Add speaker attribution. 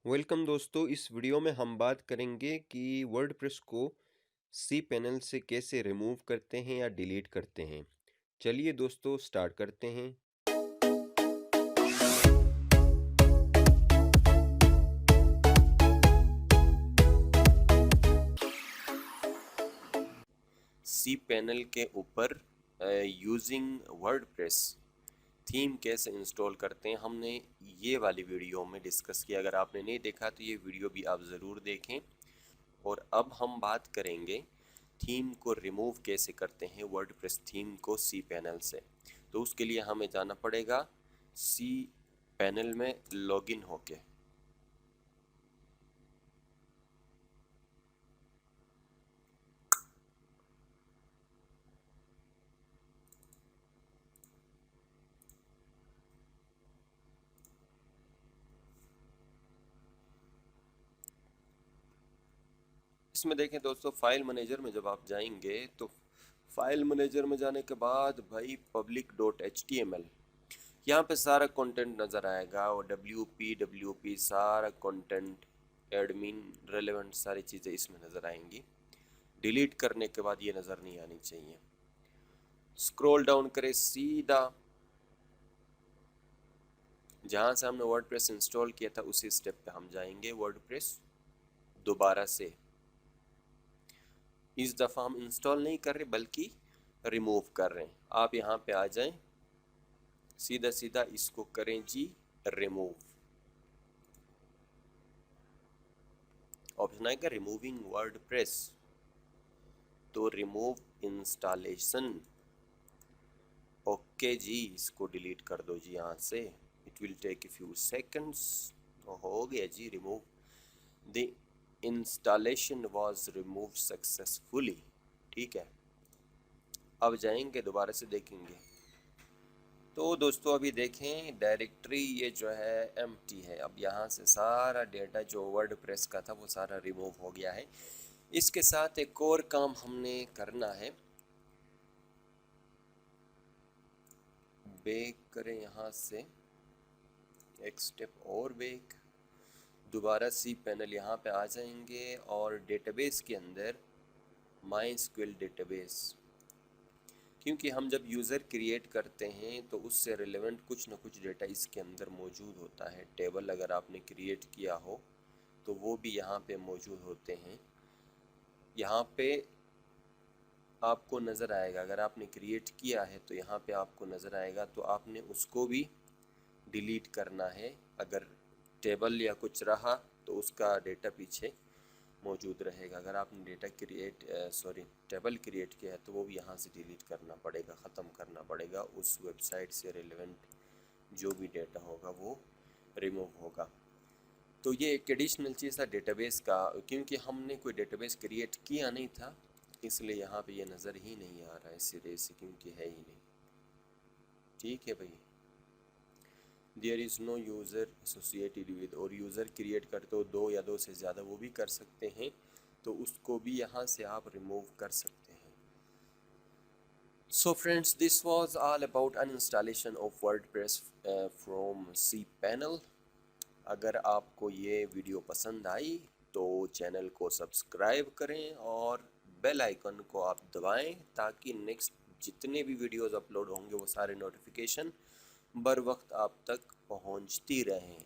Speaker 1: Welcome दोस्तों, इस video में हम बात करेंगे कि वर्डप्रेस को सी पैनल से कैसे रिमूव करते हैं या डिलीट करते हैं। चलिए दोस्तों स्टार्ट करते हैं। सी पैनल के ऊपर यूजिंग वर्डप्रेस थीम कैसे इंस्टॉल करते हैं हमने ये वाली वीडियो में डिस्कस किया। अगर आपने नहीं देखा तो ये वीडियो भी आप ज़रूर देखें। और अब हम बात करेंगे थीम को रिमूव कैसे करते हैं, वर्डप्रेस थीम को सी पैनल से। तो उसके लिए हमें जाना पड़ेगा सी पैनल में लॉगिन होके। इसमें देखें दोस्तों, फाइल मैनेजर में जब आप जाएंगे तो फाइल मैनेजर में जाने के बाद भाई public.html, यहाँ पे सारा कंटेंट नज़र आएगा और WP सारा कंटेंट, एडमिन, रेलेवेंट सारी चीज़ें इसमें नज़र आएंगी। डिलीट करने के बाद ये नज़र नहीं आनी चाहिए। स्क्रॉल डाउन करें सीधा, जहाँ से हमने वर्डप्रेस इंस्टॉल किया था उसी स्टेप पे हम जाएंगे। वर्डप्रेस दोबारा से इस दफ़ा हम इंस्टॉल नहीं कर रहे बल्कि रिमूव कर रहे हैं। आप यहाँ पे आ जाएं, सीधा सीधा इसको करें जी रिमूव। ऑप्शन आएगा रिमूविंग वर्डप्रेस, तो रिमूव इंस्टॉलेशन। ओके जी, इसको डिलीट कर दो जी यहाँ से। It will take a few seconds. हो गया जी remove. The installation was remove successfully. ठीक है, अब जाएंगे दोबारा से देखेंगे। तो दोस्तों अभी देखें डायरेक्टरी ये जो है एम्प्टी है। अब यहाँ से सारा डेटा जो वर्डप्रेस का था वो सारा रिमूव हो गया है। इसके साथ एक और काम हमने करना है। बैक करें यहाँ से, एक स्टेप और बैक, दोबारा सी पैनल यहाँ पे आ जाएंगे और डेटाबेस के अंदर माईएसक्यूएल डेटाबेस, क्योंकि हम जब यूज़र क्रिएट करते हैं तो उससे रिलेवेंट कुछ ना कुछ डेटा इसके अंदर मौजूद होता है। टेबल अगर आपने क्रिएट किया हो तो वो भी यहाँ पे मौजूद होते हैं। यहाँ पे आपको नज़र आएगा, अगर आपने क्रिएट किया है तो यहाँ पे आपको नज़र आएगा, तो आपने उसको भी डिलीट करना है। अगर टेबल या कुछ रहा तो उसका डेटा पीछे मौजूद रहेगा। अगर आपने डेटा टेबल क्रिएट किया है तो वो भी यहाँ से डिलीट करना पड़ेगा, ख़त्म करना पड़ेगा। उस वेबसाइट से रिलेवेंट जो भी डेटा होगा वो रिमूव होगा। तो ये एक एडिशनल चीज़ था डेटाबेस का, क्योंकि हमने कोई डेटाबेस क्रिएट किया नहीं था इसलिए यहाँ पे ये नज़र ही नहीं आ रहा है सिरे से, क्योंकि है ही नहीं। ठीक है भाई, there is no user associated with, और यूज़र क्रिएट करते हो दो या दो से ज़्यादा वो भी कर सकते हैं, तो उसको भी यहाँ से आप रिमूव कर सकते हैं। So friends, this was all about uninstallation of WordPress from cPanel. अगर आपको ये वीडियो पसंद आई तो चैनल को सब्सक्राइब करें और बेल आइकन को आप दबाएं, ताकि नेक्स्ट जितने भी वीडियोस अपलोड होंगे वो सारे नोटिफिकेशन बर वक्त आप तक पहुंचती रहें।